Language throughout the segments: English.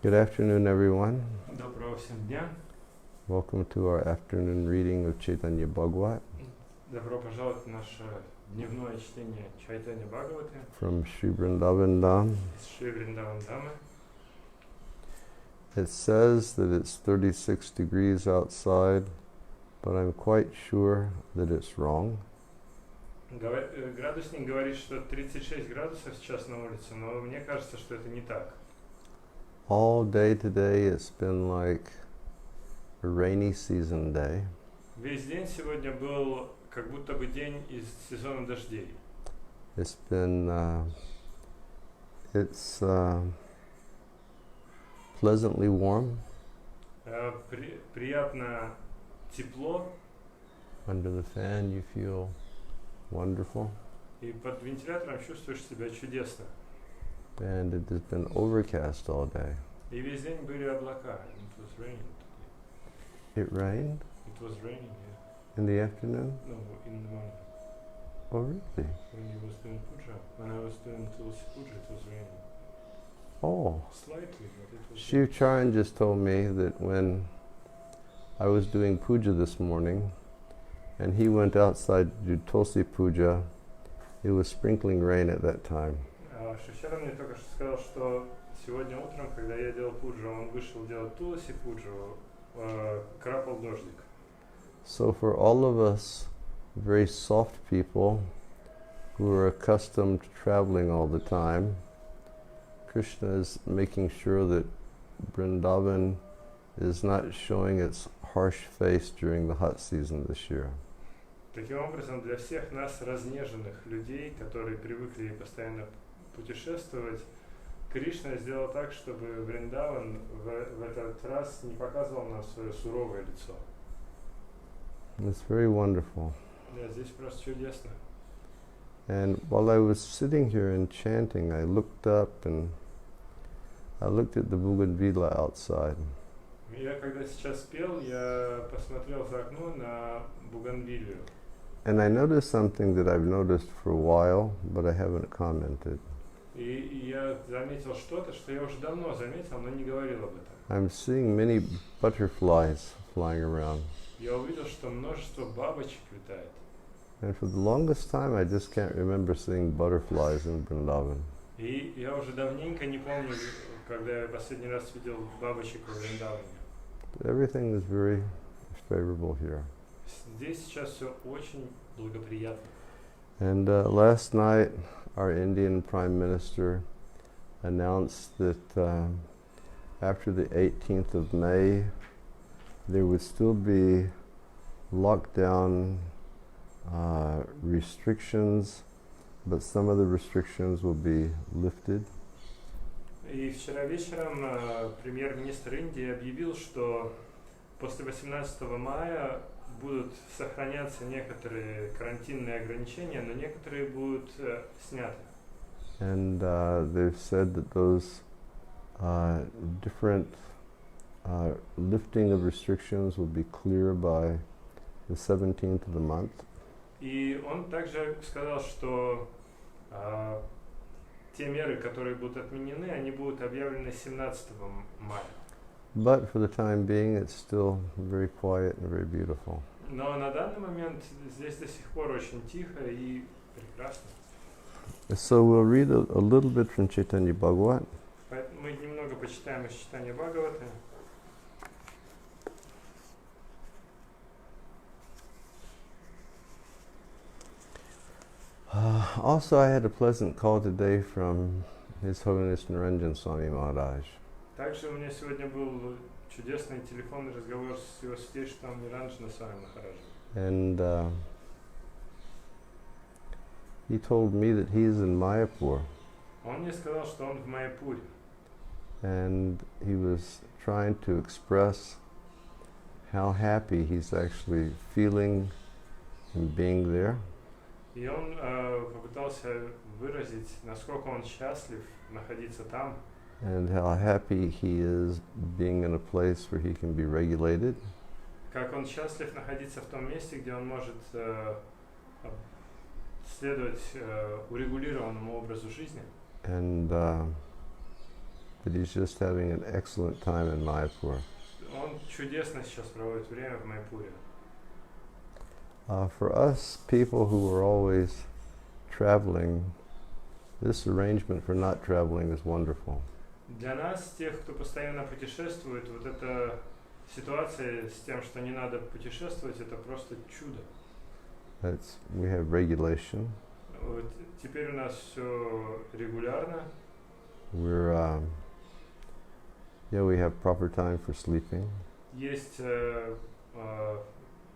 Good afternoon, everyone. Доброго всем дня. Welcome to our afternoon reading of Chaitanya Bhagavata Добро пожаловать в наше дневное чтение Чайтанья Бхагаваты from Sri Vrindavan Dham. из Шри Вриндаван Дамы. It says that it's 36 degrees outside, but I'm quite sure that it's wrong. Градусник говорит, что 36 градусов сейчас на улице, но мне кажется, что это не так. All day today it's been like a rainy season day. Весь день сегодня был как будто бы день из сезона дождей. It's been pleasantly warm. Приятно тепло. Under the fan you feel wonderful. И под вентилятором чувствуешь себя чудесно. And it has been overcast all day. И весь день были облака. It was raining. It rained It was raining, yeah. in the afternoon? No, in the morning. Oh, really? When you was doing puja, when I was doing Tulsi puja, it was raining. Oh. Slightly, but it was. Shiv Charan just told me that when I was doing puja this morning and he went outside to do Tulsi puja, it was sprinkling rain at that time. Шивчара мне только что сказал, что сегодня утром, когда я делал пуджу, он вышел делать Тулси пуджу, крапал дождик. So for all of us very soft people who are accustomed to traveling all the time, Krishna is making sure that Vrindavan is not showing its harsh face during the hot season this year. Таким образом, для всех нас, разнеженных людей, которые привыкли постоянно путешествовать, Кришна сделал так, чтобы Вриндаван в этот раз не показывал нам свое суровое лицо. It's very wonderful. Да, здесь просто чудесно. And while I was sitting here and chanting, I looked up and I looked at the Bougainvillea outside. Я когда сейчас пел, я посмотрел за окно на Бугенвиллию. And I noticed something that I've noticed for a while, but I haven't commented. И я заметил что-то, что я уже давно заметил, но не говорил об этом. I'm seeing many butterflies flying around. Я увидел, что множество бабочек летает. And for the longest time, I just can't remember seeing butterflies in Vrindavan. И я уже давненько не помню, когда я последний раз видел бабочек во Вриндаване. But everything is very favorable here. Здесь сейчас все очень благоприятно. And last night, our Indian Prime Minister announced that after the 18th of May, there would still be lockdown restrictions, but some of the restrictions will be lifted. И вчера вечером премьер-министр Индии объявил, что после 18 мая будут сохраняться некоторые карантинные ограничения, но некоторые будут сняты. And they've said that those different lifting of restrictions will be clear by the 17th of the month. И он также сказал, что те меры, которые будут отменены, они будут объявлены 17 мая. But for the time being, it's still very quiet and very beautiful. Но на данный момент здесь до сих пор очень тихо и прекрасно. So we'll read a little bit from Chaitanya Bhagavata. Поэтому мы немного почитаем из читания Бхагаваты. Also, I had a pleasant call today from His Holiness Niranjan Swami Maharaj. Также у меня сегодня был чудесный телефонный разговор с его святейшеством Ниранджана Свами Махараджем. And he told me that he is in Mayapur. Он мне сказал, что он в Майяпуре. And he was trying to express how happy he's actually feeling in being there. И он попытался выразить, насколько он счастлив находиться там. And how happy he is being in a place where he can be regulated. Как он счастлив находиться в том месте, где он может следовать урегулированному образу жизни. And that but he's just having an excellent time in Mayapur. Он чудесно сейчас проводит время в Майпуре. For us, people who are always traveling, this arrangement for not traveling is wonderful. Для нас, тех, кто постоянно путешествует, вот эта ситуация с тем, что не надо путешествовать, это просто чудо. We have regulation. Вот теперь у нас все регулярно. We have proper time for sleeping. Есть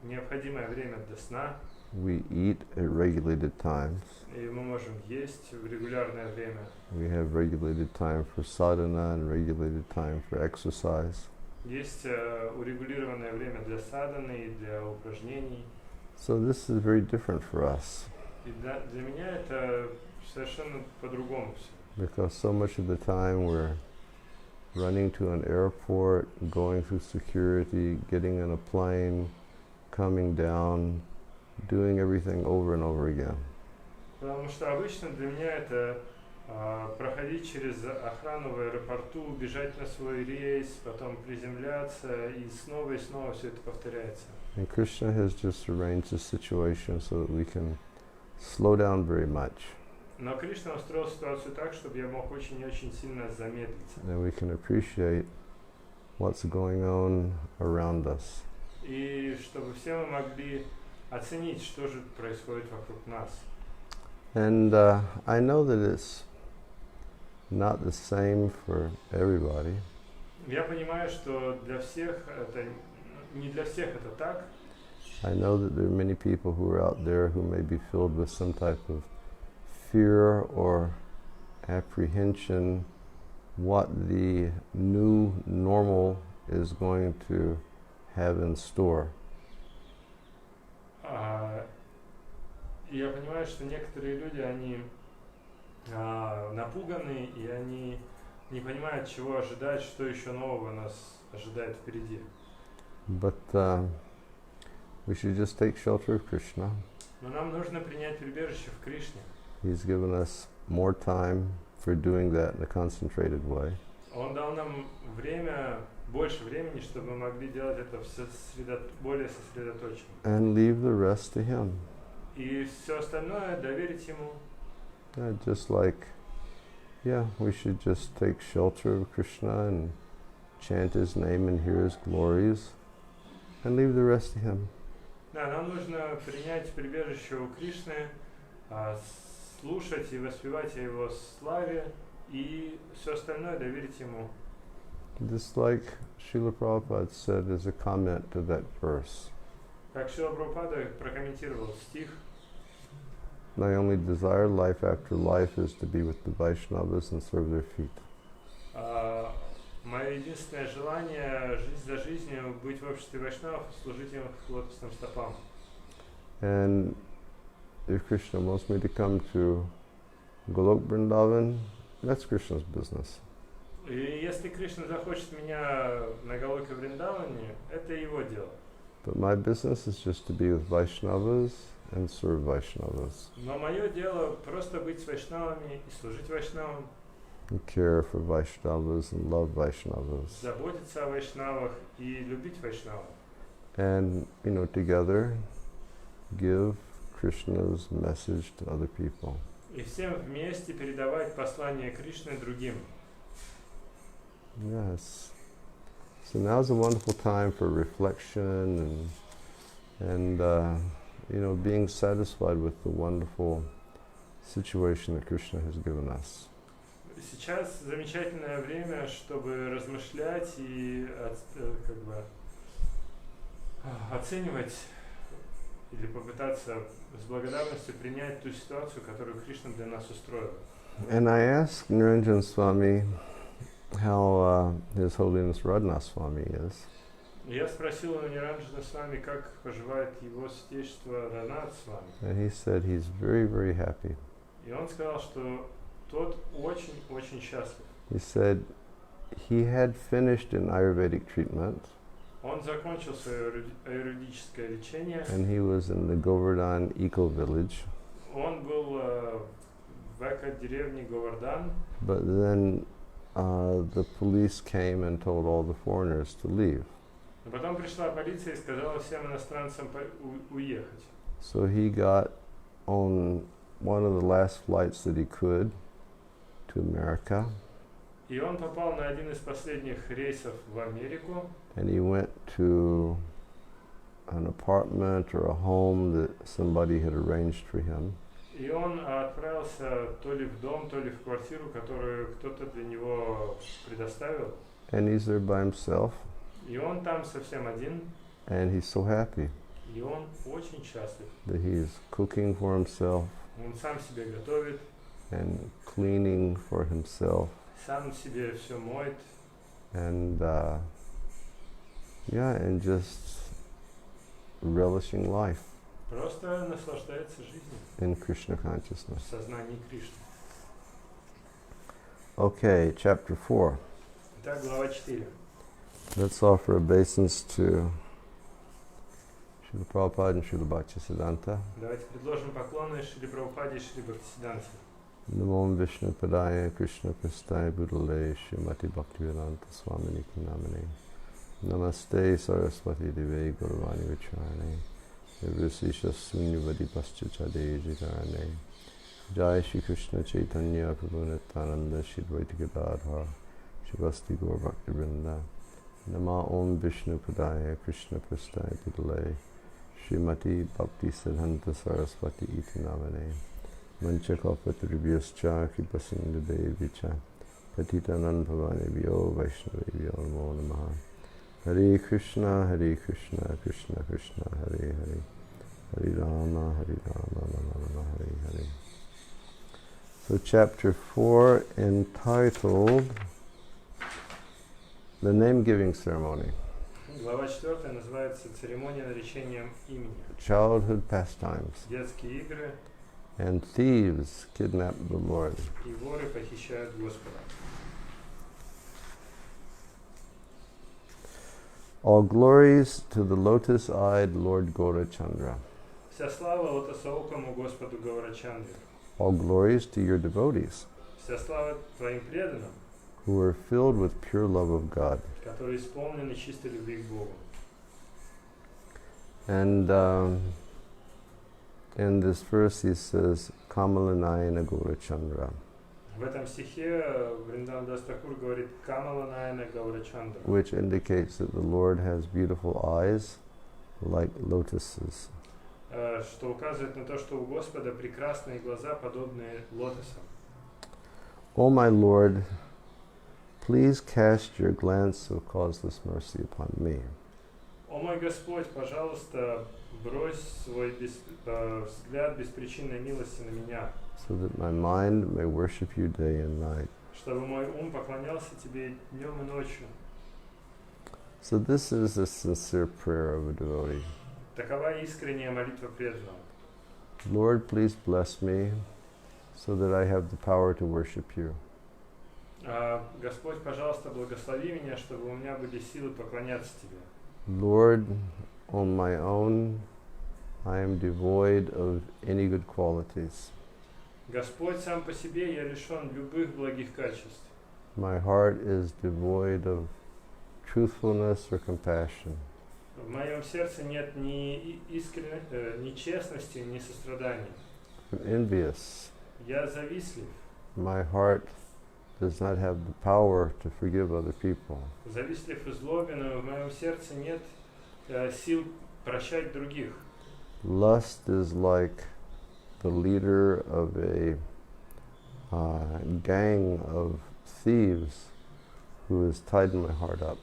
необходимое время для сна. We eat at regulated times. И мы можем есть в регулярное время. We have regulated time for sadhana and regulated time for exercise. Есть урегулированное время для садханы и для упражнений. So this is very different for us. И для меня это совершенно по-другому все. Because so much of the time we're running to an airport, going through security, getting in a plane, coming down, doing everything over and over again. Потому что обычно для меня это проходить через охрану в аэропорту, бежать на свой рейс, потом приземляться, и снова все это повторяется. And Krishna has just arranged the situation so that we can slow down very much. Но Кришна устроил ситуацию так, чтобы я мог очень и очень сильно замедлиться. And we can appreciate what's going on around us. И чтобы все мы могли оценить, что же происходит вокруг нас. And I know that it's not the same for everybody. Я понимаю, что для всех это не для всех это так. I know that there are many people who are out there who may be filled with some type of fear or apprehension what the new normal is going to have in store. Я понимаю, что некоторые люди, они напуганы, и они не понимают, чего ожидать, что еще нового нас ожидает впереди. But we should just take shelter of Krishna. Но нам нужно принять прибежище в Кришне. He's given us more time for doing that in a concentrated way. Он дал нам время, больше времени, чтобы мы могли делать это более сосредоточенно. And leave the rest to Him. И все остальное доверить Ему. Just like, we should just take shelter of Krishna and chant His name and hear His glories and leave the rest to Him. Да, нам нужно принять прибежище у Кришны, слушать и воспевать о Его славе, и все остальное доверить Ему. Just like Srila Prabhupada said as a comment to that verse. Как Шрила Прабхупада прокомментировал стих. My only desire life after life is to be with the Vaishnavas and serve their feet. Мое единственное желание жизнь за жизнью быть в обществе вайшнавов и служить им к лотосным стопам. And if Krishna wants me to come to Golok Vrindavan, that's Krishna's business. И если Кришна захочет меня на Галоке Вриндаване, это его дело. But my business is just to be with Vaishnavas and serve Vaishnavas. Но мое дело просто быть с вайшнавами и служить вайшнавам. And care for Vaishnavas and love Vaishnavas. Заботиться о вайшнавах и любить вайшнавов. And, together give Krishna's message to other people. И всем вместе передавать послание Кришны другим. Yes. So now's a wonderful time for reflection and being satisfied with the wonderful situation that Krishna has given us. Сейчас замечательное время, чтобы размышлять и оценивать или попытаться с благодарностью принять ту ситуацию, которую Кришна для нас устроил. And I asked Niranjan Swami how His Holiness Radhanath Swami is. Я спросил у Ниранджана Свами, как поживает его святейшество Радханаth Свами. And he said he's very, very happy. И он сказал, что тот очень счастлив. He said he had finished an Ayurvedic treatment. Он закончил свое аюрведическое лечение. And he was in the Govardhan eco-village. Он был в эко-деревне Говардан. But then the police came and told all the foreigners to leave. Но потом пришла полиция и сказала всем иностранцам уехать. So he got on one of the last flights that he could to America. И он попал на один из последних рейсов в Америку. And he went to an apartment or a home that somebody had arranged for him. И он отправился то ли в дом, то ли в квартиру, которую кто-то для него предоставил. And he's there by himself. И он там совсем один. And he's so happy И он очень счастлив. that he's cooking for himself Он сам себе готовит, and cleaning for himself. сам себе все моет. And and just relishing life Просто наслаждается жизнью in Krishna consciousness. в сознании Кришны. Okay, chapter 4. Итак, глава 4. Let's offer obeisance to Srila Prabhupada and Srila Bhaktisiddhanta. Давайте предложим поклоны Шри Прабхупаде и Шри Бхактисиддханте. Namo Vishnu Padaya Krishna Prasthaya Budale Srimati Bhaktivedanta Swami Namane. Namaste Saraswati Deve Gauravani Vicharane. Evrasisha Sunyavadi Paschachade Jitarane. Jai Shri Krishna Chaitanya Prabhu Nityananda Shri Dvaita Gadadhar Shivasti Gaur Bhaktivinoda. Nama Om Vishnu Padaya Krishna Prasthaya Budale Srimati Bhaktisiddhanta Saraswati Iti Namane. Manchakalpatarubhyascha Kripasindhudevicha Patitanam Bhavanebhyo Vaishnavebhyo Namo Namaha. Hare Krishna, Krishna Krishna, Hare Hare. Hare Rama, Rama Rama, Hare Hare. So chapter 4 entitled The Name-Giving Ceremony. Глава 4 называется «Церемония наречения имени». Childhood pastimes. Детские игры. And thieves kidnap the Lord. И воры похищают Господа. All glories to the lotus-eyed Lord Gaurachandra. Вся слава лотосоокому Господу Гаурачандре. All glories to your devotees, Вся слава твоим преданным, who are filled with pure love of God. которые исполнены чистой любви к Богу. And in this verse he says, Kamalanayana Gaurachandra, В этом стихе Вриндаван Дас Такур говорит «Камаланаяна Гаурачандра», which indicates that the Lord has beautiful eyes like lotuses. что указывает на то, что у Господа прекрасные глаза, подобные лотосам. O my Lord, please cast your glance of causeless mercy upon me. О мой Господь, пожалуйста, брось свой взгляд беспричинной милости на меня, So that my mind may worship you day and night. чтобы мой ум поклонялся Тебе днем и ночью. So this is the sincere prayer of a devotee. Такова искренняя молитва преданного. Lord, please bless me so that I have the power to worship you. Господь, пожалуйста, благослови меня, чтобы у меня были силы поклоняться Тебе. Lord, on my own, I am devoid of any good qualities. Господь, сам по себе я лишен любых благих качеств. My heart is devoid of truthfulness or compassion. В моем сердце нет ни честности, ни сострадания. I'm envious. Я завистлив. My heart does not have the power to forgive other people. Завистлив и злобен, и в моем сердце нет сил прощать других. Lust is like the leader of a gang of thieves who has tightened my heart up.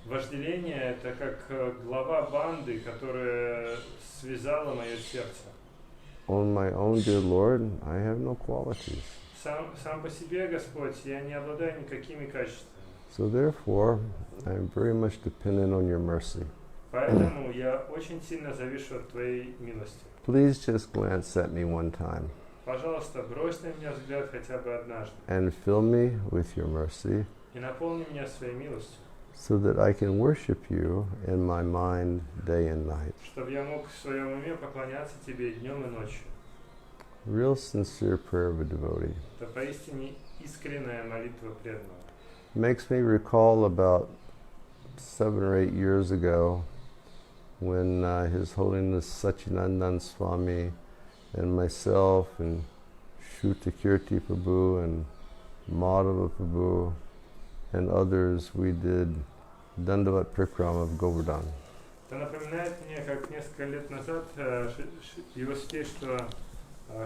Вожделение – это как глава банды, которая связала мое сердце. On my own, dear Lord, I have no qualities. Сам по себе, Господь, я не обладаю никакими качествами. So therefore, I am very much dependent on your mercy. Поэтому я очень сильно завишу от Твоей милости. Please just glance at me one time. Пожалуйста, брось на меня взгляд хотя бы однажды. And fill me with your mercy И наполни меня своей милостью, so that I can worship you in my mind day and night. чтобы я мог в своем уме поклоняться Тебе днем и ночью. Real sincere prayer of a devotee. Это поистине искренняя молитва преданного. Makes me recall about 7 or 8 years ago when His Holiness Sachinandan Swami and myself and Shrutakirti Prabhu and Madhava Prabhu and others, we did Dandavat Prikrama of Govardhan. Это напоминает мне, как несколько лет назад его святейшество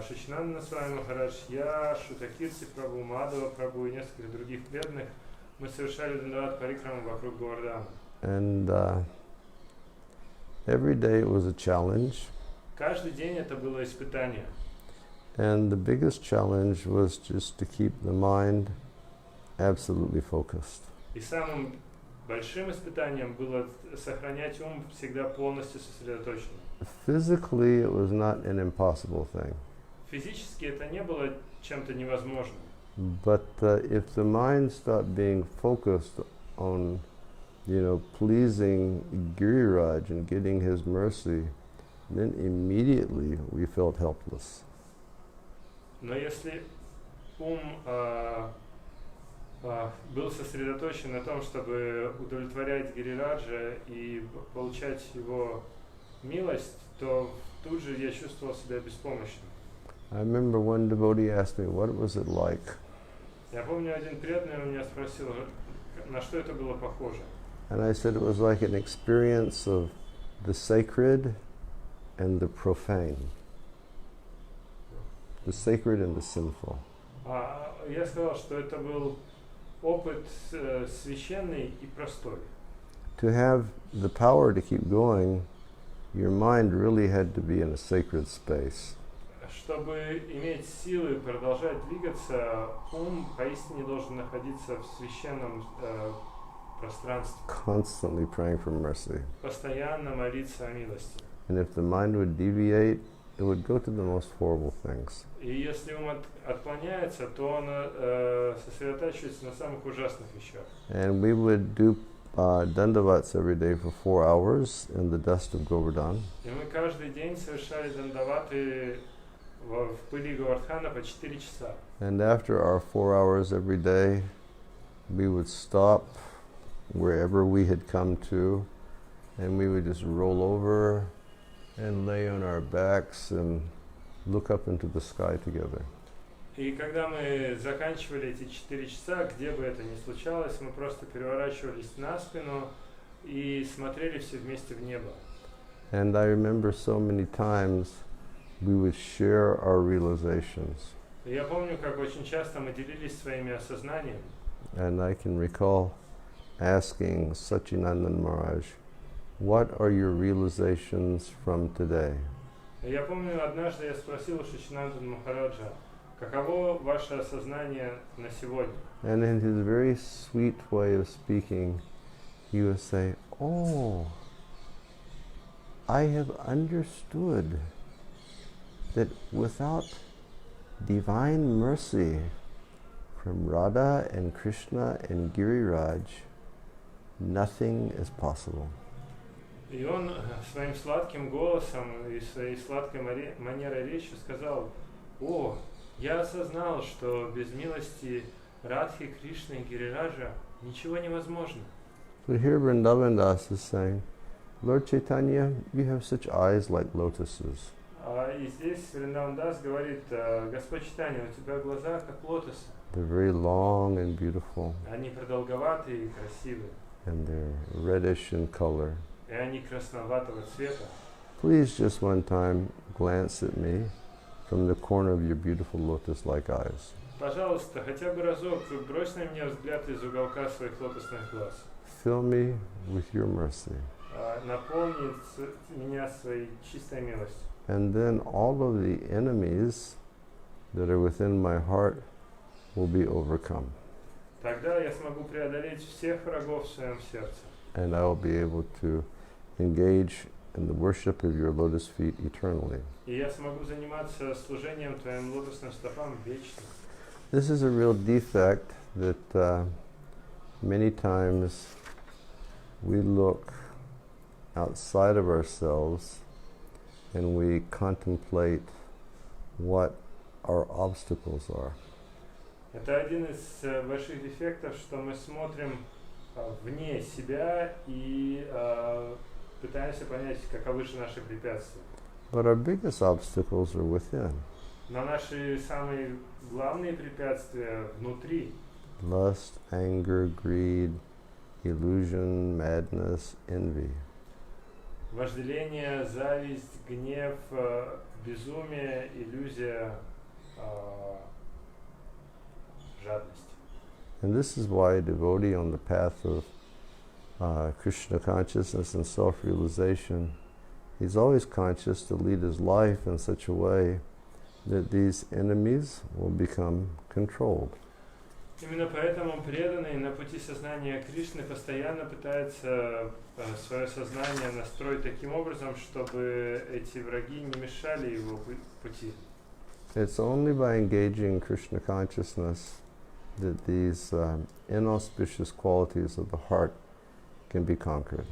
Шачинанда Свами Махарадж, я, Шрутакирти Прабhu, Мадхава Прабhu и несколько других преданных, мы совершали Дандават Парикраму вокруг Говардхана. And every day it was a challenge. Каждый день это было испытание. And the biggest challenge was just to keep the mind absolutely focused. И самым большим испытанием было сохранять ум всегда полностью сосредоточенным. Physically, it was not an impossible thing. Физически это не было чем-то невозможным. But if the mind stopped being focused on, pleasing Giriraj and getting his mercy, then immediately we felt helpless. Но если ум был сосредоточен на том, чтобы удовлетворять Гирираджа и получать его милость, то тут же я чувствовал себя беспомощным. I remember one devotee asked me, what was it like? Я помню, один преданный у меня спросил, на что это было похоже. And I said it was like an experience of the sacred and the profane. The sacred and the sinful. Я сказал, что это был опыт священный и простой. To have the power to keep going, your mind really had to be in a sacred space. Чтобы иметь силы продолжать двигаться, ум поистине должен находиться в священном пространстве. Constantly praying for mercy. Постоянно молиться о милости. And if the mind would deviate, it would go to the most horrible things. И если ум отклоняется, то он сосредотачивается на самых ужасных вещах. And we would do dandavats every day for 4 hours in the dust of Govardhan. И мы каждый день совершали дандаваты в пыли Говардхана по 4 часа. And after our 4 hours every day, we would stop wherever we had come to, and we would just roll over and lay on our backs and look up into the sky together. И когда мы заканчивали эти 4 часа, где бы это ни случалось, мы просто переворачивались на спину и смотрели все вместе в небо. And I remember so many times we would share our realizations. И я помню, как очень часто мы делились своими осознаниями. And I can recall asking Sachinandan Maharaj, what are your realizations from today? И я помню, однажды я спросил у Шачинандана Махараджа, каково ваше осознание на сегодня? And in his very sweet way of speaking, he would say, oh, I have understood that without divine mercy from Radha and Krishna and Giriraj, nothing is possible. И он своим сладким голосом и своей сладкой манерой речи сказал, о, я осознал, что без милости Радхи, Кришны и Гирираджа ничего невозможно. So here Vrindavan Das is saying, Lord Chaitanya, you have such eyes like lotuses. И здесь Вриндаван Дас говорит, Господь Чайтанья, у тебя глаза как лотосы. They're very long and beautiful. Они продолговатые и красивые. And they're reddish in color. И они красноватого цвета. Please just one time glance at me from the corner of your beautiful lotus-like eyes. Пожалуйста, хотя бы разок брось на меня взгляд из уголка своих лотосных глаз. Fill me with your mercy. Наполни меня своей чистой милостью. And then all of the enemies that are within my heart will be overcome. Тогда я смогу преодолеть всех врагов в своем сердце. And I will be able to engage in the worship of your lotus feet eternally. И я смогу заниматься служением твоим лотосным стопам вечно. This is a real defect that many times we look outside of ourselves and we contemplate what our obstacles are. Это один из больших дефектов, что мы смотрим вне себя и пытаемся понять, каковы же наши препятствия. But our biggest obstacles are within. Но наши самые главные препятствия внутри. Lust, anger, greed, illusion, madness, envy. Вожделение, зависть, гнев, безумие, иллюзия, жадность. And this is why a devotee on the path of Krishna consciousness and self-realization, he's always conscious to lead his life in such a way that these enemies will become controlled. Именно поэтому преданный на пути сознания Кришны постоянно пытается свое сознание настроить таким образом, чтобы эти враги не мешали его пути. It's only by engaging Krishna consciousness that these inauspicious qualities of the heart can be conquered.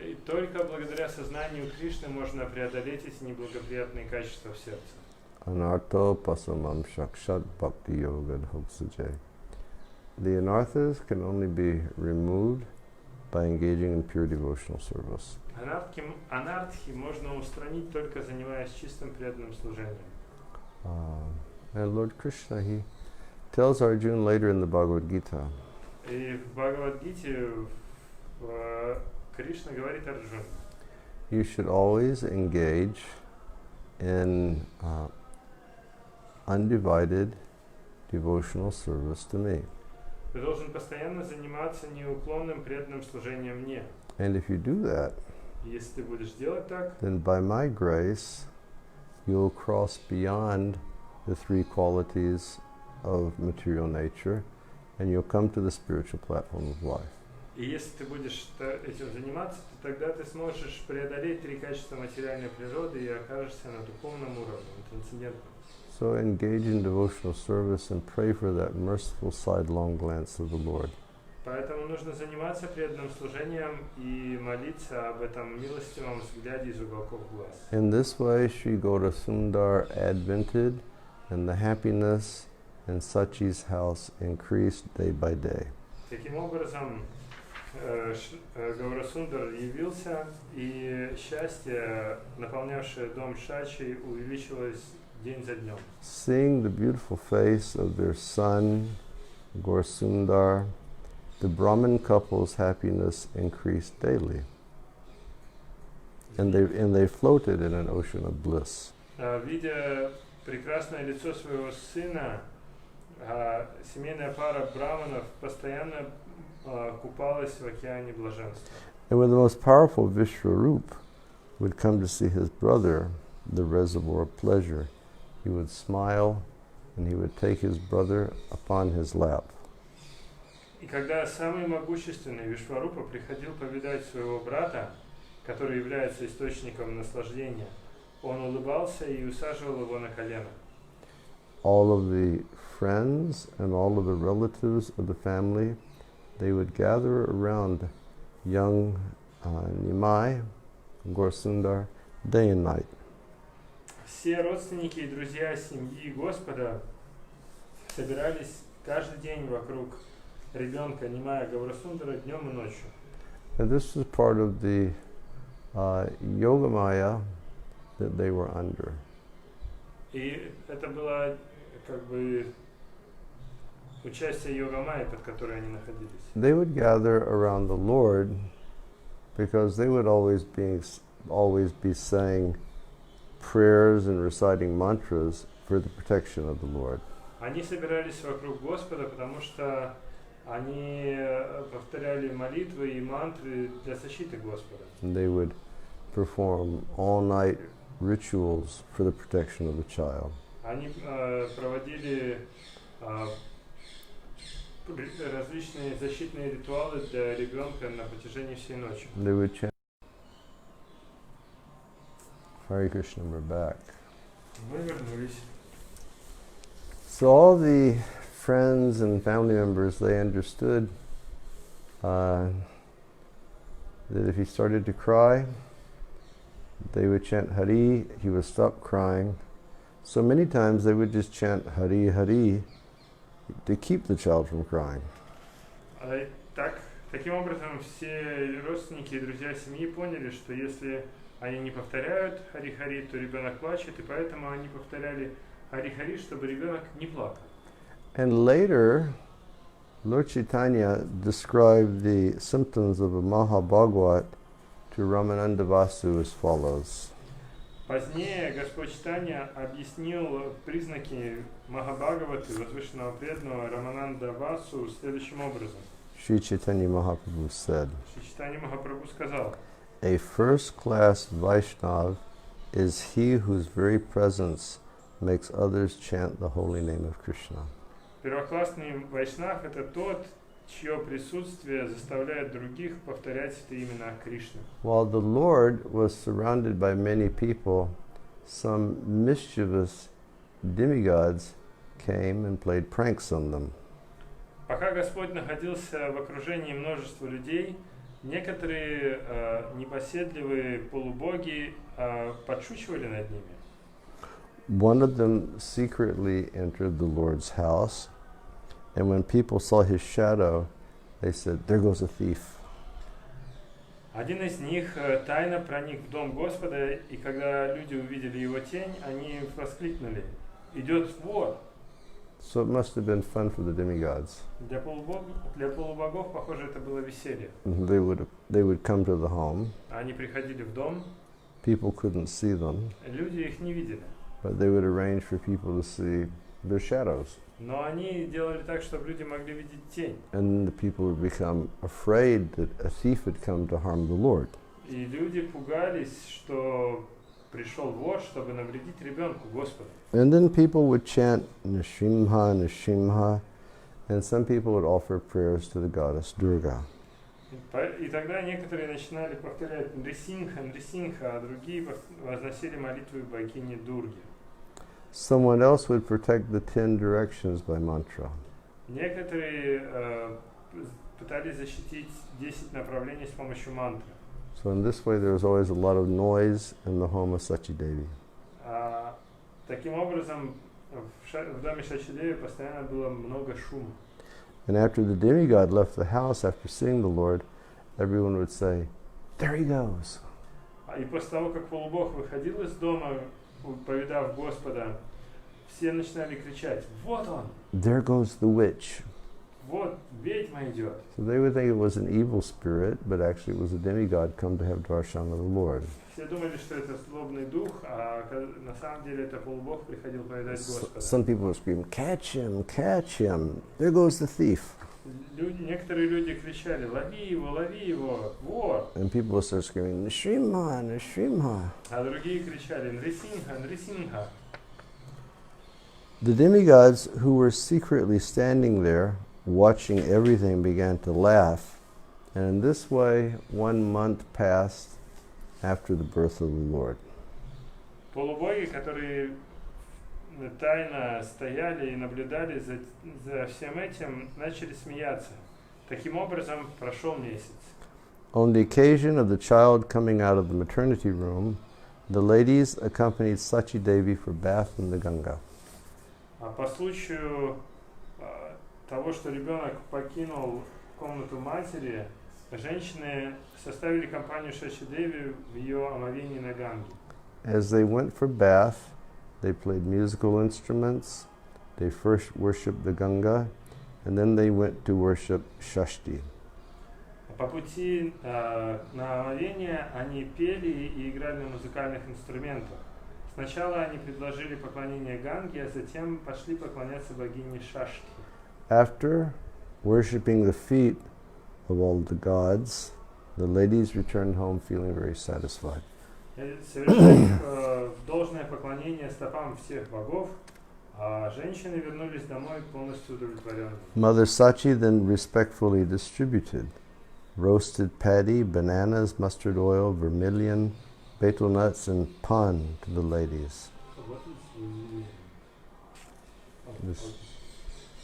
И только благодаря сознанию Кришны можно преодолеть эти неблагоприятные качества в сердце. Anartho pasamam shakshat bhakti yoga dhoksaje. The anarthas can only be removed by engaging in pure devotional service. Анартхи можно устранить только занимаясь чистым преданным служением. And Lord Krishna, he tells Arjuna later in the Bhagavad Gita. И в Бхагават-гите Кришна говорит Арджуне: You should always engage in undivided devotional service to me. Ты должен постоянно заниматься неуклонным преданным служением мне. And if you do that, Если ты будешь делать так, then by my grace, you'll cross beyond the three qualities of material nature, and you'll come to the spiritual platform of life. и если ты будешь этим заниматься, то тогда ты сможешь преодолеть три качества материальной природы и окажешься на духовном уровне, на трансцендентном. So engage in devotional service and pray for that merciful sidelong glance of the Lord. Поэтому нужно заниматься преданным служением и молиться об этом милостивом взгляде из уголков глаз. In this way, Sri Gaurasundar advented, and the happiness in Sachi's house increased day by day. Таким образом, Гаурасундар явился, и счастье, наполнявшее дом Шачи, увеличилось день за днем. Seeing the beautiful face of their son, Gaurasundar, the Brahmin couple's happiness increased daily, and they floated in an ocean of bliss. Видя прекрасное лицо своего сына, семейная пара браманов постоянно купалась в океане блаженства. And when the most powerful Vishwarup would come to see his brother, the reservoir of pleasure, he would smile and he would take his brother upon his lap. И когда самый могущественный Вишварупа приходил повидать своего брата, который является источником наслаждения, он улыбался и усаживал его на колено. All of the friends and all of the relatives of the family, they would gather around young Nimai, Gaurasundar, day and night. Все родственники и друзья семьи Господа собирались каждый день вокруг ребенка Нимая Гаурасундара днем и ночью. And this was part of the Yogamaya that they were under. И это было как бы участие йога-майи, под которой они находились. They would gather around the Lord because they would always be saying prayers and reciting mantras for the protection of the Lord. Они собирались вокруг Господа, потому что они повторяли молитвы и мантры для защиты Господа. And they would perform all-night rituals for the protection of the child. Они проводили различные защитные ритуалы для ребенка на протяжении всей ночи. They would chant Hare Krishna, we're back. Мы вернулись. So all the friends and family members, they understood that if he started to cry, they would chant Hari, he would stop crying. So many times they would just chant Hari, Hari, to keep the child from crying. Таким образом, все родственники и друзья семьи поняли, что если они не повторяют Хари-Хари, то ребенок плачет, и поэтому они повторяли Хари-Хари, чтобы ребенок не плакал. And later, Lord Chaitanya described the symptoms of a Mahabhagavat to Ramananda Vasu as follows. Позднее Господь Чайтанья объяснил признаки Махабхагаваты, возвышенного преданного Рамананда Васу, следующим образом. Sri Chaitanya Mahaprabhu said, Шри Чайтанья Махапрабху сказал: a first-class Vaishnav is he whose very presence makes others chant the holy name of Krishna. Первоклассный вайшнав — это тот, чье присутствие заставляет других повторять это именно Кришны. While the Lord was surrounded by many people, some mischievous demigods came and played pranks on them. Пока Господь находился в окружении множества людей, некоторые непоседливые полубоги подшучивали над ними. One of them secretly entered the Lord's house, and when people saw his shadow, they said, "There goes a thief." Один из них тайно проник в дом Господа, и когда люди увидели его тень, они воскликнули: «Идет вор!» So it must have been fun for the demigods. Для полубогов, похоже, это было веселье. They would come to the home. Они приходили в дом, People couldn't see them, люди их не видели. but they would arrange for people to see their shadows. Но они делали так, чтобы люди могли видеть тень. And the people would become afraid that a thief had come to harm the Lord. И люди пугались, что пришел вор, чтобы навредить ребенку Господу. And then people would chant Nrsimha, Nrsimha, and some people would offer prayers to the goddess Durga. И тогда некоторые начинали повторять Нрисинха, Нрисинха, а другие возносили молитвы богини Дурги. Someone else would protect the 10 directions by mantra. Некоторые пытались защитить 10 направлений с помощью мантры. So in this way there was always a lot of noise in the home of Sachi Devi. Таким образом, в доме Шачи-Деви постоянно было много шума. And after the demigod left the house after seeing the Lord, everyone would say, "There he goes." И после того, как полубог выходил из дома, повидав Господа, все начинали кричать: «Вот он! There goes the witch. Вот ведьма идет!» So they would think it was an evil spirit, but actually it was a demigod come to have darshan of the Lord. Все думали, что это злобный дух, а на самом деле это полубог приходил повидать Господа. Some people would scream, catch him, there goes the thief." Некоторые люди кричали: лови его, вор! And people would start screaming, Nrsimha, Nrsimha. А другие кричали: Нрисинха, Нрисинха. The demigods who were secretly standing there, watching everything, began to laugh, and in this way 1 month passed after the birth of the Lord. Полубоги, которые тайно стояли и наблюдали за всем этим, начали смеяться. Таким образом, прошел месяц. On the occasion of the child coming out of the maternity room, the ladies accompanied Sachi Devi for bath in the Ganga. А по случаю того, что ребенок покинул комнату матери, женщины составили компанию Шачи-Деви в ее омовении на Ганге. As they went for bath, they played musical instruments, they first worshipped the Ganga, and then they went to worship Shashti. По пути на омовение они пели и играли на музыкальных инструментах. Сначала они предложили поклонение Ганге, а затем пошли поклоняться богине Шашти. After worshipping the feet of all the gods, the ladies returned home feeling very satisfied. Совершив должное поклонение стопам всех богов, а женщины вернулись домой полностью удовлетворенными. Mother Sachi then respectfully distributed roasted paddy, bananas, mustard oil, vermilion, betel nuts, and pan to the ladies.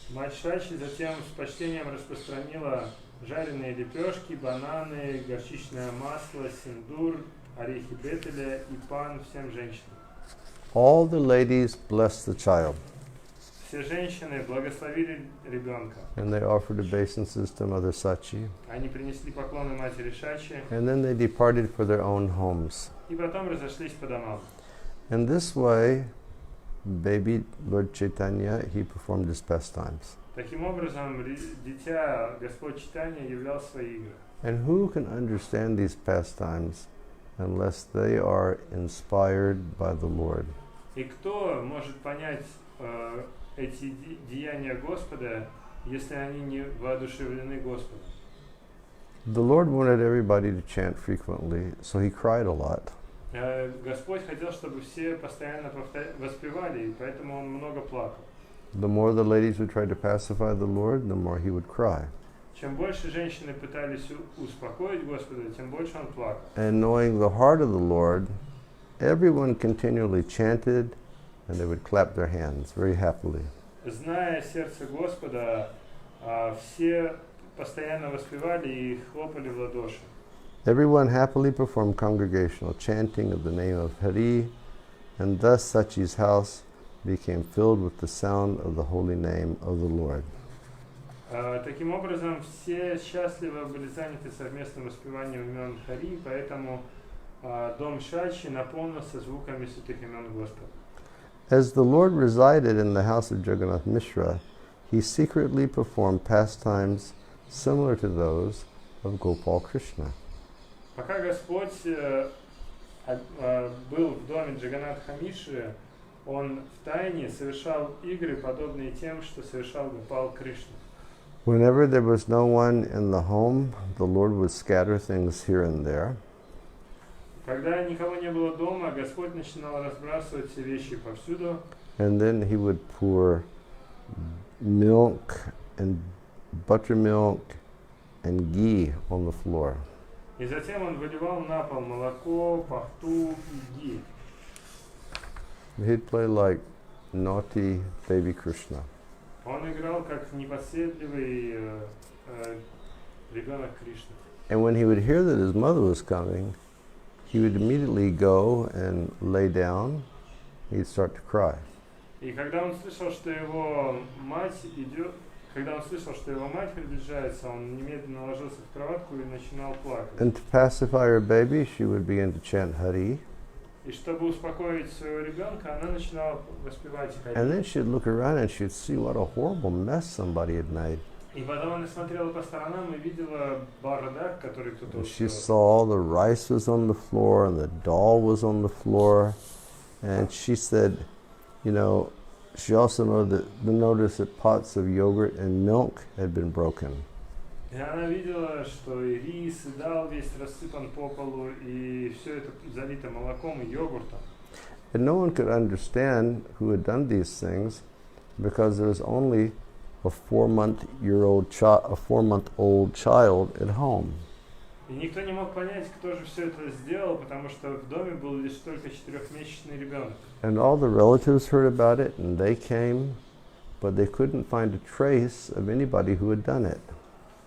Мать Шачи затем с почтением распространила жареные лепешки, бананы, горчичное масло, синдур, орехи бетеля и пан всем женщинам. All the ladies blessed the child. все женщины благословили ребенка. And they offered obeisances to Mother Sachi. Они принесли поклоны матери Шачи. And then they departed for their own homes. И потом разошлись по домам. In this way, baby Lord Chaitanya, he performed his pastimes. Таким образом, дитя Господь Чайтанья являл свои игры. And who can understand these pastimes unless they are inspired by the Lord? И кто может понять эти деяния Господа, если они не воодушевлены Господом? The Lord wanted everybody to chant frequently, so he cried a lot. Господь хотел, чтобы все постоянно воспевали, и поэтому он много плакал. The more the ladies would try to pacify the Lord, the more he would cry. Чем больше женщины пытались успокоить Господа, тем больше он плакал. And knowing the heart of the Lord, everyone continually chanted, and they would clap their hands very happily. Зная сердце Господа, все постоянно воспевали и хлопали в ладоши. Everyone happily performed congregational chanting of the name of Hari, and thus Sachi's house became filled with the sound of the holy name of the Lord. Таким образом, все счастливо были заняты совместным воспеванием имен Хари, поэтому дом Шачи наполнился звуками святых имен Господа. As the Lord resided in the house of Jagannath Mishra, he secretly performed pastimes similar to those of Gopal Krishna. Пока Господь был в доме Джаганнатха Мишры, он втайне совершал игры, подобные тем, что совершал Гопал Кришна. Whenever there was no one in the home, the Lord would scatter things here and there. Когда никого не было дома, Господь начинал разбрасывать все вещи повсюду. And then he would pour milk and buttermilk and ghee on the floor. И затем он выливал на пол молоко, пахту и ги. He'd play like naughty baby Krishna. Он играл как непоседливый ребенок Кришны. And when he would hear that his mother was coming, he would immediately go and lay down. He'd start to cry. И когда он слышал, что его мать идет, когда он слышал, что его мать приближается, он немедленно ложился в кроватку и начинал плакать. And to pacify her baby, she would begin to chant Hari. И чтобы успокоить своего ребенка, она начинала воспевать Хари. And then she'd look around and she'd see what a horrible mess somebody had made. И потом она смотрела по сторонам и видела бардак, который кто-то She устроил. saw the rice was on the floor and the dal was on the floor. And she said, you know, she also noticed that pots of yogurt and milk had been broken. И она видела, что и рис, и дал весь рассыпан по полу, и все это залито молоком и йогуртом. And no one could understand who had done these things because there was only a 4-month-old child at home. И никто не мог понять, кто же все это сделал, потому что в доме был лишь только 4-месячный ребенок. And all the relatives heard about it and they came, but they couldn't find a trace of anybody who had done it.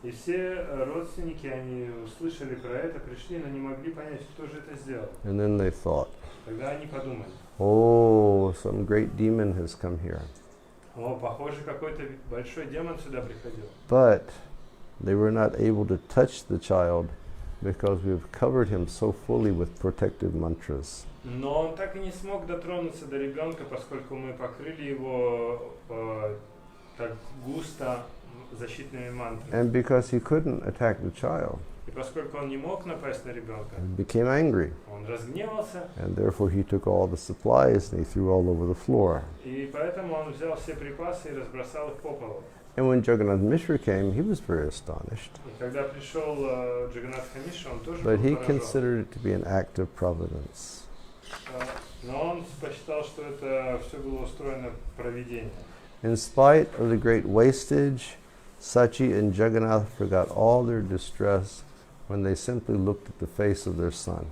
И все родственники, они услышали про это, пришли, но не могли понять, кто же это сделал. And then they thought, Тогда они подумали, oh, some great demon has come here. о, похоже, какой-то большой демон сюда приходил. But they were not able to touch the child because we've covered him so fully with protective mantras. Но он так и не смог дотронуться до ребенка, поскольку мы покрыли его так густо защитными мантрами. And because he couldn't attack the child, И поскольку он не мог напасть на ребенка, he became angry. он разгневался, And therefore he took all the supplies and he threw all over the floor. и поэтому он взял все припасы и разбросал их по полу. And when Jagannath Mishra came, he was very astonished. И когда пришел Джаганнатха Мишра, он тоже But был he поражен. considered it to be an act of providence. Но он посчитал, что это все было устроено провидением. In spite of the great wastage, Sachi and Jagannath forgot all their distress when they simply looked at the face of their son.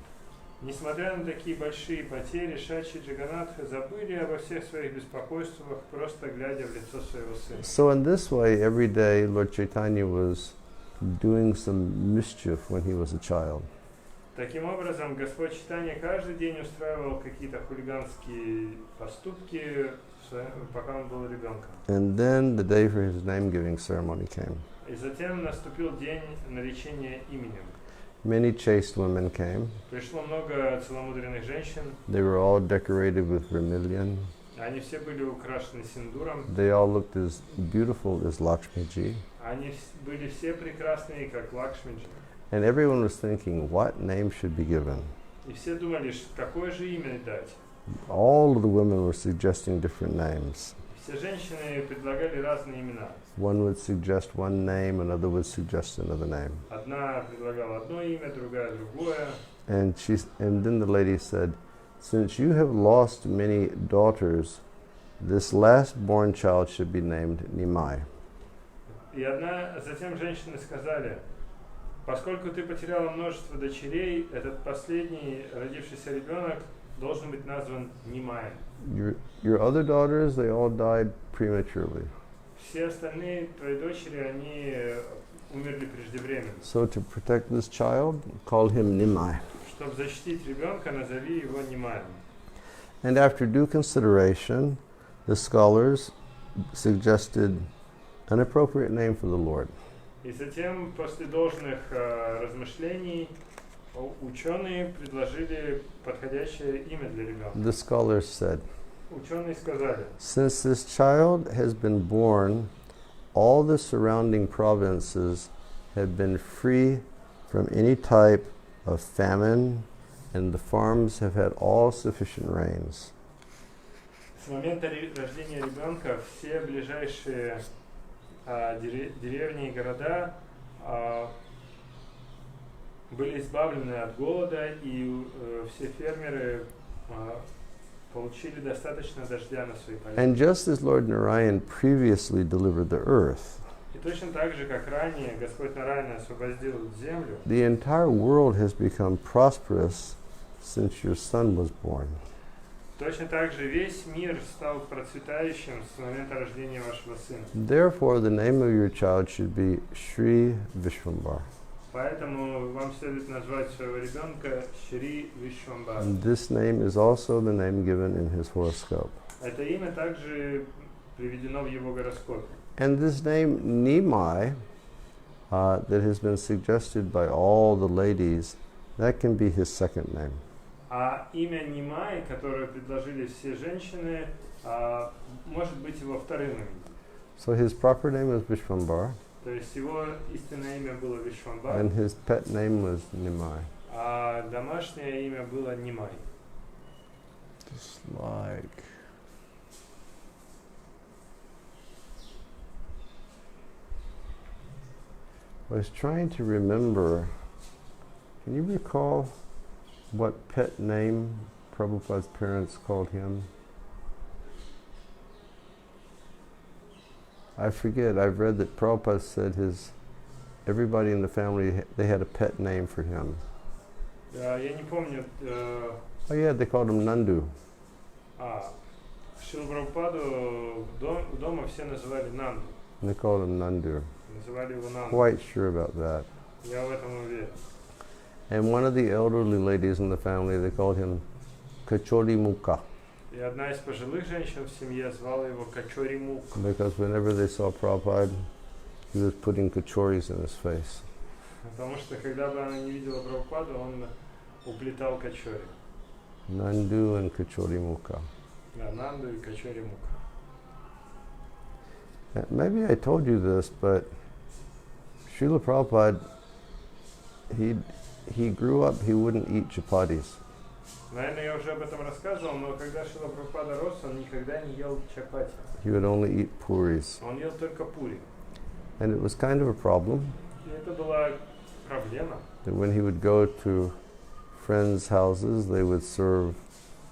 Несмотря на такие большие потери, Шачи и Джаганнатха забыли обо всех своих беспокойствах, просто глядя в лицо своего сына. So in this way, every day Lord Chaitanya was doing some mischief when he was a child. Таким образом, Господь Чайтанья каждый день устраивал какие-то хулиганские поступки, пока он был ребенком. And then the day for his name-giving ceremony came. И затем наступил день наречения именем. Many chaste women came. Пришло много целомудренных женщин. They were all decorated with vermilion. Они все были украшены синдуром. They all looked as beautiful as Lakshmiji. Они были все прекрасные, как Лакшмиджи. And everyone was thinking, what name should be given? И все думали, какое же имя дать. All of the women were suggesting different names. Все женщины предлагали разные имена. One would suggest one name, another would suggest another name. Одна предлагала одно имя, другая другое. And then the lady said, since you have lost many daughters, this last born child should be named Nimai. И затем женщины сказали, поскольку ты потеряла множество дочерей, этот последний родившийся ребенок должен быть назван Нимаем. Your other daughters, they all died prematurely. Все остальные твои дочери, они умерли преждевременно. So to protect this child, call him Nimai. Чтобы защитить ребенка, назови его Нимаем. And after due consideration, the scholars suggested an appropriate name for the Lord. И затем, после должных размышлений, ученые предложили подходящее имя для ребенка. The scholars said, Ученые сказали, since this child has been born, all the surrounding provinces have been free from any type of famine, and the farms have had all sufficient rains. с момента рождения ребенка все ближайшие деревни и города были избавлены от голода, и все фермеры получили достаточно дождя на свои поля. And just as Lord Narayan previously delivered the earth, И точно так же, как ранее Господь Нараяна освободил землю, the entire world has become prosperous since your son was born. точно так же весь мир стал процветающим с момента рождения вашего сына. Therefore, the name of your child should be Shri Vishwambar. Поэтому вам следует назвать своего ребенка Шри Вишвамбар. And this name is also the name given in his horoscope. Это имя также приведено в его гороскопе. And this name Nimai, that has been suggested by all the ladies, that can be his second name. А имя Нимай, которое предложили все женщины, может быть его вторым именем. So his proper name is Vishwambar, То есть его истинное имя было Вишвамбар, and his pet name was Nimai. а домашнее имя было Нимай. Just like... I was trying to remember, can you recall what pet name Prabhupada's parents called him? I forget, I've read that Prabhupada said everybody in the family, they had a pet name for him. Я не помню. Oh yeah, they called him Nandu. Шрила Прабхупаду дома все называли Нанду. And they called him Nandu. Называли его Нанду. Quite sure about that. Я в этом уверен. And one of the elderly ladies in the family, they called him Kachori Mukha. И одна из пожилых женщин в семье звала его Качори Мук. Because whenever they saw Prabhupada, he was putting kachoris in his face. Потому что когда бы она не видела Прабхупаду, он уплетал качори. Nandu and Kachori Mukha. Да, Нанду и Качори Мук. Maybe I told you this, but Srila Prabhupada, he grew up, he wouldn't eat chapatis. Наверное, я уже об этом рассказывал, но когда Шрила Прабхупада рос, он никогда не ел чапати. He would only eat puris. Он ел только пури. And it was kind of a problem И это была проблема. that when he would go to friends' houses, they would serve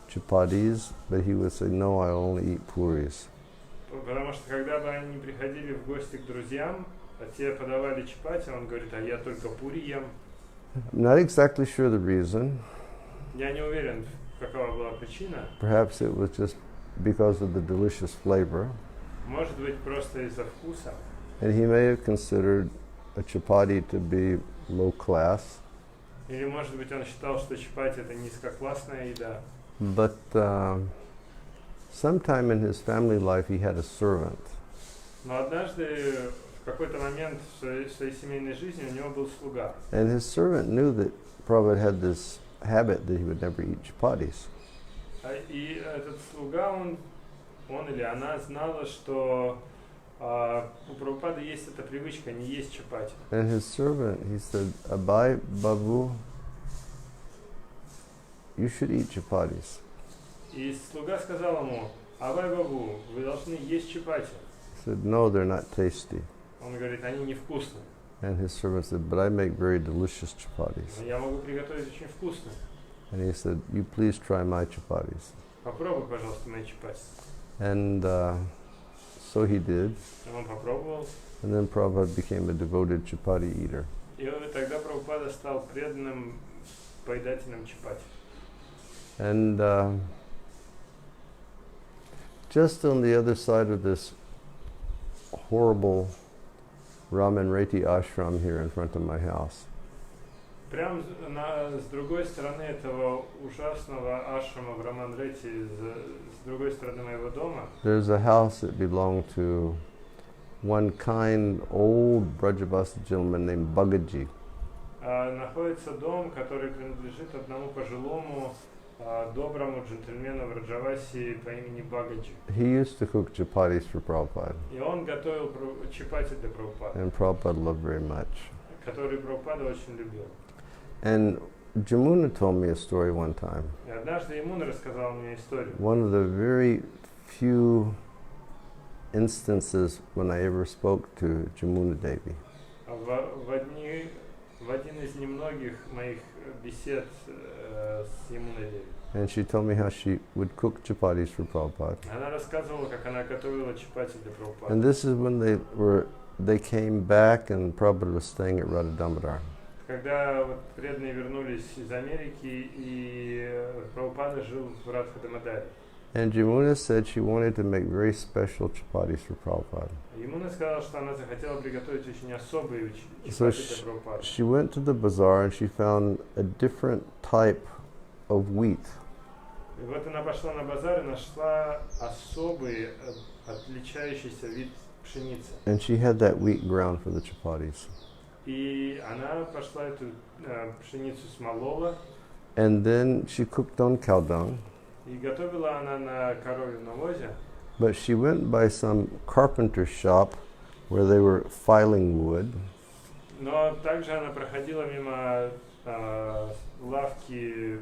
chapatis, but he would say, no, I only eat puris. Потому что когда бы они приходили в гости к друзьям, а те подавали чапати, он говорит, а я только пури ем. I'm not exactly sure the reason. Я не уверен, какова была причина. Perhaps it was just because of the delicious flavor. Может быть, просто из-за вкуса. And he may have considered a chapati to be low class. Или, может быть, он считал, что чапати это низкоклассная еда. But sometime in his family life he had a servant. Но однажды, в какой-то момент в своей семейной жизни у него был слуга. And his servant knew that Prabhupada had this habit that he would never eat chapatis. И этот слуга, он или она знала, что у Прабхупады есть эта привычка не есть чапати. And his servant, he said, Abai Babu, you should eat chapatis. И слуга сказал ему: Абай Бабу, вы должны есть чапати. He said, no, they're not tasty. Он говорит, они невкусные. And his servant said, but I make very delicious chapatis. Но я могу приготовить очень вкусные. And he said, you please try my chapatis. Попробуй, пожалуйста, мои чапати. And so he did. Он попробовал. And then Prabhupada became a devoted chapati eater. И тогда Прабхупада стал преданным поедателем чапати. And just on the other side of this horrible Raman Reti ashram here in front of my house, Прямо с другой стороны этого ужасного ашрама в Раман-Рети, с другой стороны моего дома, there's a house that belonged to one kind old Brajavasi gentleman named Bhagaji. находится дом, который принадлежит одному пожилому доброму джентльмену в Раджаваси по имени Бхагаджи. He used to cook chapatis for Prabhupada, И он готовил чапати для Прабхупады, and Prabhupada loved very much. который Прабхупада очень любил. And Jamuna told me a story one time. И однажды Ямуна рассказал мне историю. One of the very few instances when I ever spoke to Jamuna Devi. В один из немногих моих бесед с Ямуной Деви. And she told me how she would cook chapatis for Prabhupada. Она рассказывала, как она готовила чапати для Прабхупады. And this is when they came back and Prabhupada was staying at Radha Damodar. Когда вот преданные вернулись из Америки, и Прабхупада жил в Радха-Дамодаре. And Jamuna said she wanted to make very special chapatis for Prabhupada. Ямуна сказала, что она захотела приготовить очень особые So чапати для Прабхупады. she went to the bazaar and she found a different type of wheat. И вот она пошла на базар и нашла особый, отличающийся вид пшеницы. And she had that wheat ground for the chapatis. И она пошла эту пшеницу смолола. And then she cooked on cow dung. И готовила она на коровьем навозе. But she went by some carpenter shop where they were filing wood. Но также она проходила мимо лавки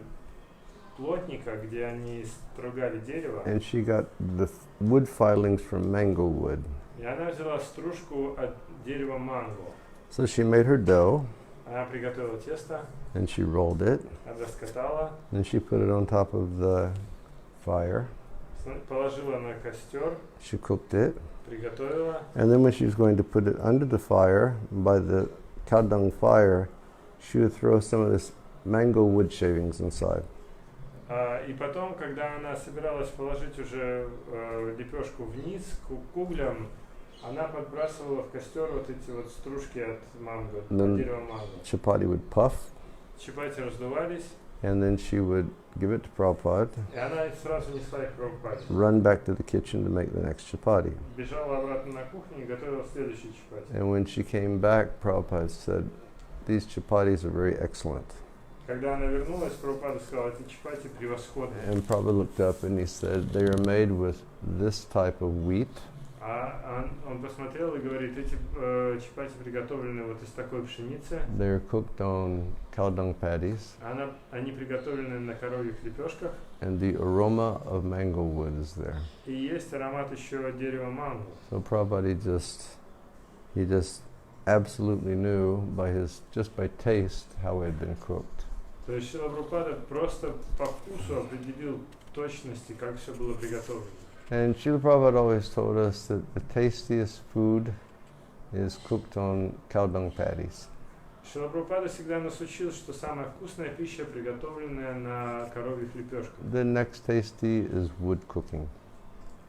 плотника, где они стругали дерево. And she got the wood filings from mango wood. И она взяла стружку от дерева манго. So she made her dough. Она приготовила тесто. And she rolled it. Она раскатала. And she put it on top of the fire. Положила на костер. She cooked it. Приготовила. And then when she was going to put it under the fire, by the cow dung fire, she would throw some of this mango wood shavings inside. И потом, когда она собиралась положить уже лепешку вниз к углям, она подбрасывала в костер вот эти вот стружки от манго, от дерева манго. Chapati would puff. Чапати раздувались. And then she would give it to Prabhupada. И она сразу несла их Прабхупаде. Run back to the kitchen to make the next chapati. Бежала обратно на кухню и готовила следующий чапати. And when she came back, Prabhupada said, these chapatis are very excellent. Когда она вернулась, Прабхупада сказал, эти чапати превосходные. And Prabhupada looked up and he said, they are made with this type of wheat. Он посмотрел и говорит, эти чапати приготовлены вот из такой пшеницы. They are cooked on cow dung patties. Они приготовлены на коровьих лепешках. And the aroma of mango wood is there. И есть аромат еще от дерева манго. So Prabhupada he just absolutely knew just by taste how it had been cooked. То есть Шрила Прабхупада просто по вкусу определил точности, как все было приготовлено. And Srila Prabhupada always told us that the tastiest food is cooked on cow dung patties. Шрила Прабхупада всегда нас учил, что самая вкусная пища, приготовленная на коровьих лепешках. The next tasty is wood cooking.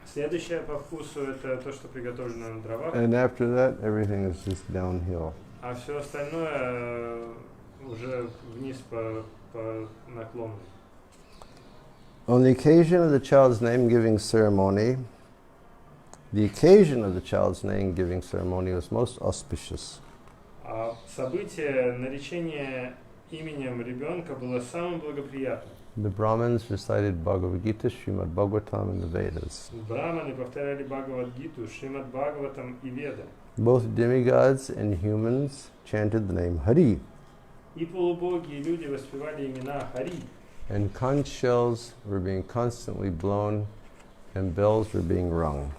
Следующее по вкусу это то, что приготовлено на дровах. And after that, everything is just downhill. А все остальное уже вниз по наклонной. On the occasion of the child's name-giving ceremony, was most auspicious. А событие наречения именем ребенка было самым благоприятным. The Brahmins recited Bhagavad Gita, Srimad Bhagavatam, and the Vedas. Браманы повторяли Бхагавад-гиту, Шримад Бхагаватам и Веды. Both demigods and humans chanted the name Hari. И полубоги, и люди воспевали имена Хари. And conch shells were being constantly blown and bells were being rung.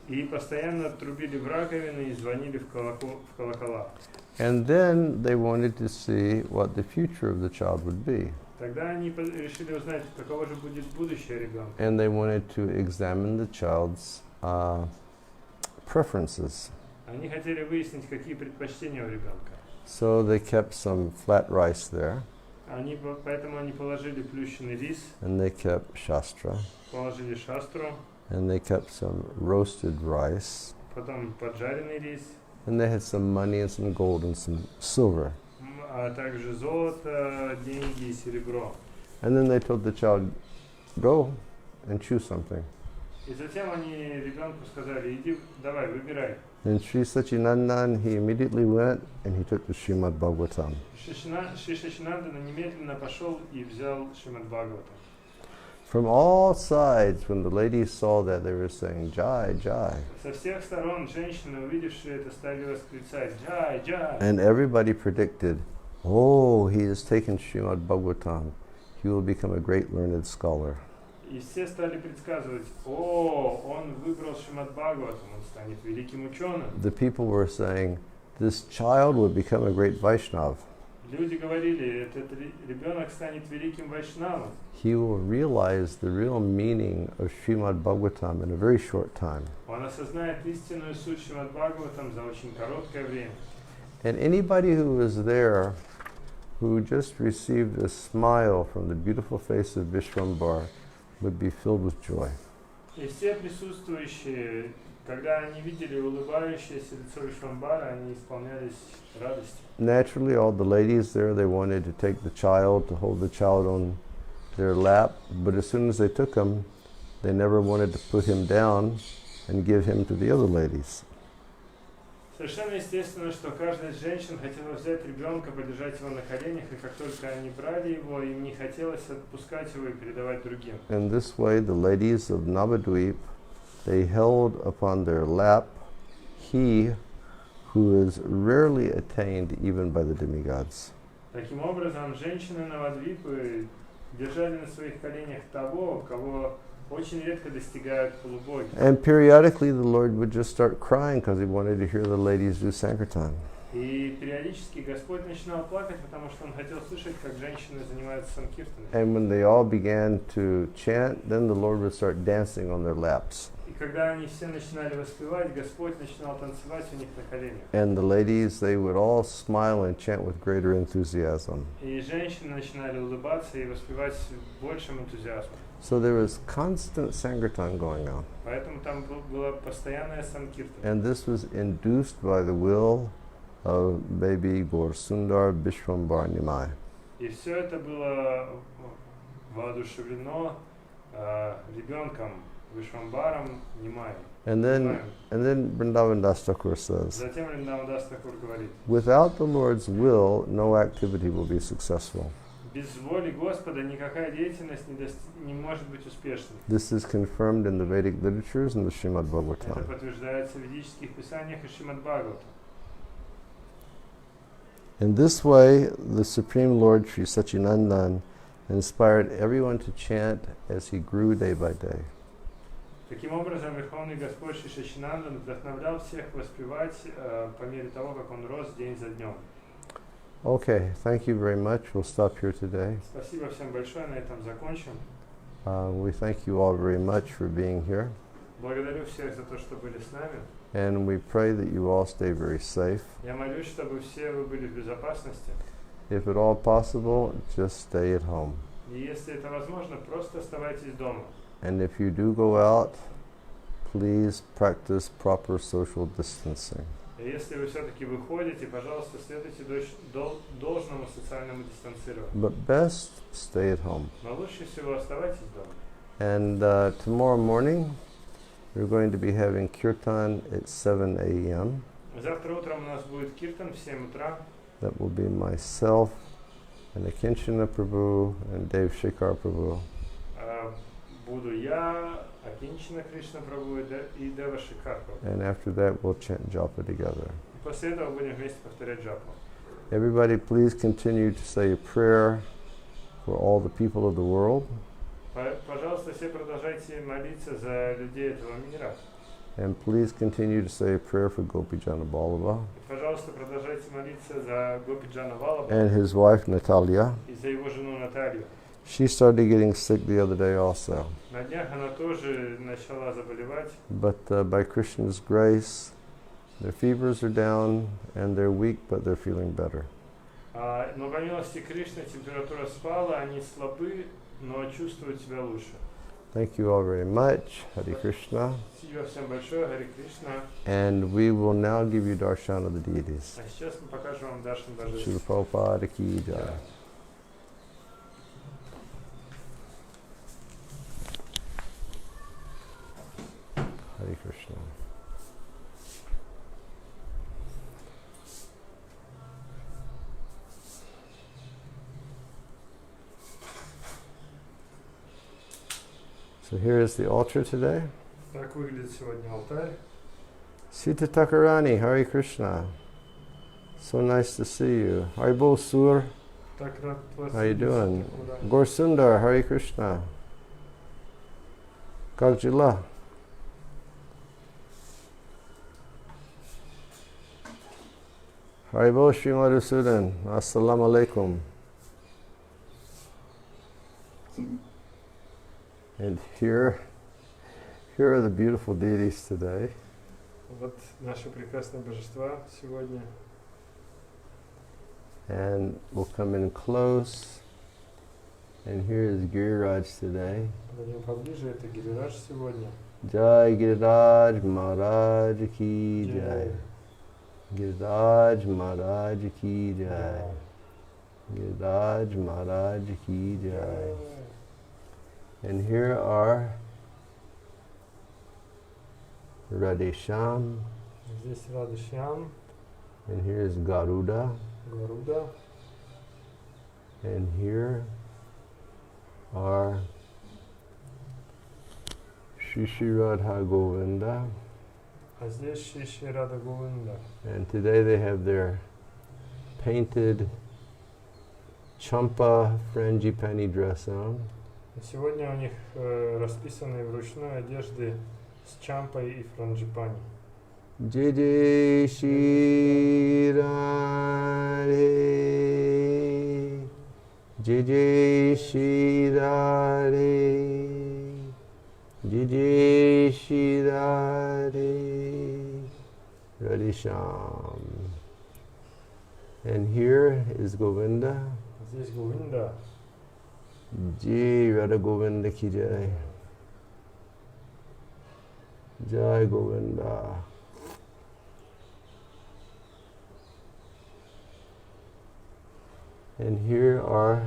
И постоянно трубили в раковины и звонили в колокола. And then they wanted to see what the future of the child would be. Тогда они решили узнать, каково же будет будущее ребенка. And they wanted to examine the child's preferences. Они хотели выяснить, какие предпочтения у ребенка. So they kept some flat rice there. Поэтому они положили плющенный рис, and they kept shastra, положили шастру, and they kept some roasted rice, потом поджаренный рис, and they had some money and some gold and some silver. А также золото, деньги и серебро. And then they told the child, go and choose something. И затем они ребенку сказали, иди, давай, выбирай. And Sri Sachinandan, he immediately went and he took the Srimad Bhagavatam. Шри Сачинандана немедленно пошел и взял Шримад Бхагавата. From all sides, when the ladies saw that, they were saying, Jai, Jai. Со всех сторон женщины, увидевшие это, стали восклицать, Jai, Jai. And everybody predicted, oh, he has taken Srimad Bhagavatam. He will become a great learned scholar. И все стали предсказывать, о, он выбрал Шримад Бхагаватам, он станет великим ученым. The people were saying, this child will become a great Vaishnav. Люди говорили, этот ребенок станет великим вайшнавом. He will realize the real meaning of Srimad Bhagavatam in a very short time. Он осознает истинную суть Шримад Бхагаватам за очень короткое время. And anybody who was there, who just received a smile from the beautiful face of Vishwambar, would be filled with joy. И все присутствующие, когда они видели улыбающееся лицо Вишвамбара, они исполнялись радостью. Naturally, all the ladies there, they wanted to take the child, to hold the child on their lap, but as soon as they took him, they never wanted to put him down and give him to the other ladies. Совершенно естественно, что каждая из женщин хотела взять ребенка, подержать его на коленях, и как только они брали его, им не хотелось отпускать его и передавать другим. In this way, the ladies of Navadvip, they held upon their lap he who is rarely attained even by the demigods. Таким образом, женщины Навадвипы держали на своих коленях того, кого очень редко достигают полубоги. And periodically the Lord would just start crying because he wanted to hear the ladies do Sankirtan. И периодически Господь начинал плакать, потому что Он хотел слышать, как женщины занимаются санкиртаной. And when they all began to chant, then the Lord would start dancing on their laps. И когда они все начинали воспевать, Господь начинал танцевать у них на коленях. And the ladies, they would all smile and chant with greater enthusiasm. И женщины начинали улыбаться и воспевать с большим энтузиазмом. So there was constant Sankirtan going on. Поэтому там была постоянная санкиртана. And this was induced by the will of baby Gaur Sundar Vishwambar Nimai. И все это было воодушевлено ребенком Вишвамбаром Нимаем. And then Vrindavan Das Thakur says, Затем Вриндаван Дас Тхакур говорит, without the Lord's will, no activity will be successful. без воли Господа никакая деятельность не может быть успешной. This is confirmed in the Vedic literatures and the Srimad Это Bhagavatam. подтверждается в ведических писаниях и Шримад Бхагавата. In this way, the Supreme Lord Sri Sachinandan inspired everyone to chant as he grew day by day. Таким образом, Верховный Господь Шри Сачинандан вдохновлял всех воспевать по мере того, как он рос день за днем. Okay, thank you very much. We'll stop here today. Спасибо всем большое, на этом закончим. We thank you all very much for being here. Благодарю всех за то, что были с нами. And we pray that you all stay very safe. Я молюсь, чтобы все вы были в безопасности. If at all possible, just stay at home. И если это возможно, просто оставайтесь дома. And if you do go out, please practice proper social distancing. И если вы все-таки выходите, пожалуйста, следуйте должному социальному дистанцированию. But best stay at home. Но лучше всего оставайтесь дома. And tomorrow morning, we're going to be having kirtan at 7 a.m. Завтра утром у нас будет киртан в 7 утра. That will be myself and Akinchana Prabhu and Dev Shekhar Prabhu. Буду я, Акинчина Кришна Прабху и Дева Шекхар Прабху. And after that, we'll chant japa together. После этого будем вместе повторять джапу. Everybody, please continue to say a prayer for all the people of the world. Пожалуйста, все продолжайте молиться за людей этого мира. And please continue to say a prayer for Gopijana Ballabha. Пожалуйста, продолжайте молиться за Гопиджана Валлабха And his wife Natalia. и за его жену Наталью. She started getting sick the other day also. На днях она тоже начала заболевать. But by Krishna's grace, their fevers are down and they're weak, but they're feeling better. Но по милости Кришны температура спала, они слабы, но чувствуют себя лучше. Thank you all very much. Hare Krishna. Спасибо всем большое, Харе Кришна. And we will now give you darshan of the deities. А сейчас мы покажем вам Даршан Божеств. Srila Prabhupada ki jai. Hare Krishna. So here is the altar today. Так выглядит сегодня алтарь. Sita Takarani, Hare Krishna. So nice to see you. Haribol Sur, Так рад вас how you видеть. doing? Да. Gaur Sundar, Hare Krishna. Kakjila. Haribol Shri Madhusudan. Assalamu alaikum. And here are the beautiful deities today. Вот наши прекрасные божества сегодня. And we'll come in close. And here is Giriraj today. Подойдем поближе, это Гирирадж сегодня. Jai Giriraj Maharaj ki jai. Giriraj Maharaj ki jai. Giriraj Maharaj ki jai. And here are Radhesham. Здесь Радышьям, And here is Garuda. Гаруда. And here are Shri Radha Govinda. А здесь Шиши Рада Говинда. And today they have their painted champa frangipani dress on. Сегодня у них расписанные вручную одежды с чампой и франджипани. Jai Jai Shri Radhe. Jai Jai Shri Radhe. Jai Jai Shri Radhe. Radhesham. And here is Govinda. Здесь Говинда. Jai Radha Govinda ki jai. Jai Govinda. And here are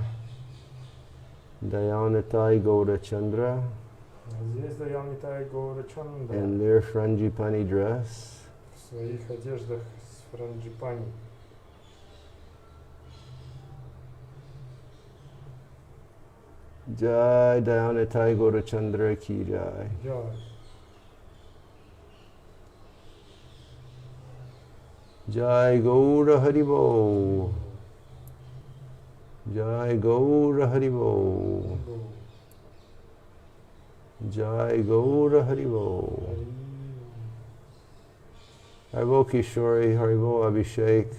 Dayanatai Gaura Chandra Здесь Даямитай Гора Чанда in their frangipani dress. в своих одеждах с франджипани. Jai Dayanatai Gaura Chandra ki jai. Jai. Jai Gaura Haribo. Jai Gaura Haribo. Jai Gaura Haribo. Haribo Kishori, Haribo Abhishek,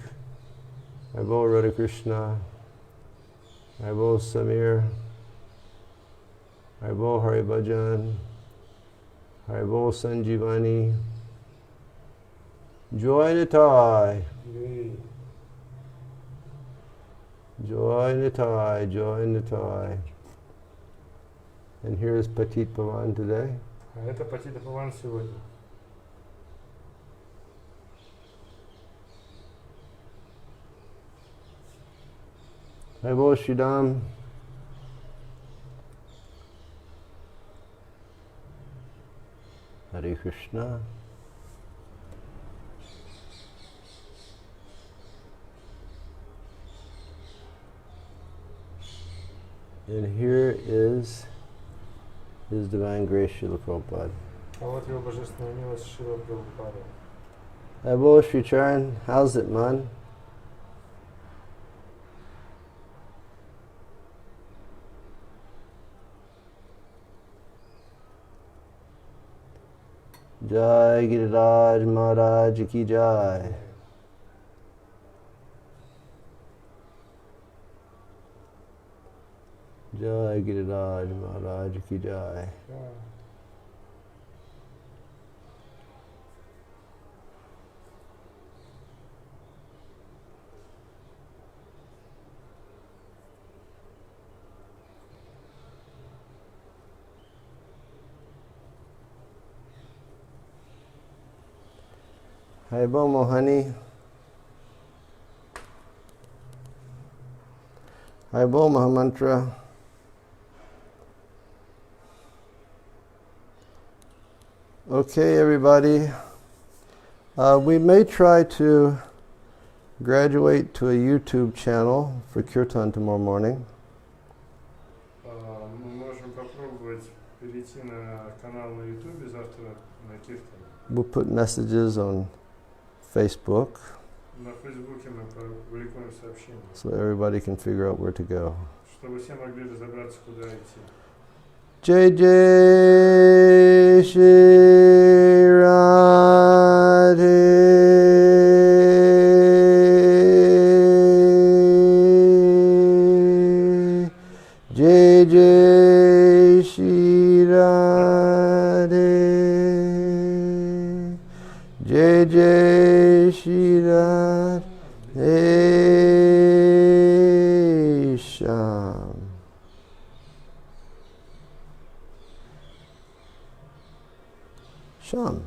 Haribo Radha Krishna, Haribo Samir, Haribo Haribhajan, Haribo Sanjivani, Joy Nitai, Joy Nitai, Joy Nitai. And here's Patit Pavan today. А это Патита Паван сегодня. Hey, Bo Shidam. Hare Krishna. And here is His Divine Grace, Srila Prabhupada. А вот его божественная милость Шрила Прабхупады. Hey, Bo Shri Charan. How's it, man? Jai Giriraj Maharaj Ki Jai. Jai Giriraj Maharaj Ki Jai. Hi, Bo Mohani. Hi, Bo Mahamantra. Okay, everybody. We may try to graduate to a YouTube channel for Kirtan tomorrow morning. Мы можем попробовать перейти на канал на YouTube завтра на Киртан. We'll put messages on Facebook На Фейсбуке мы публикуем сообщение, so everybody can figure out where to go. чтобы все могли разобраться, куда идти. Jai Jai Shri Radhe Jai Jai Shri Radhe Jai Jai Shri Radhe Sham. Sham.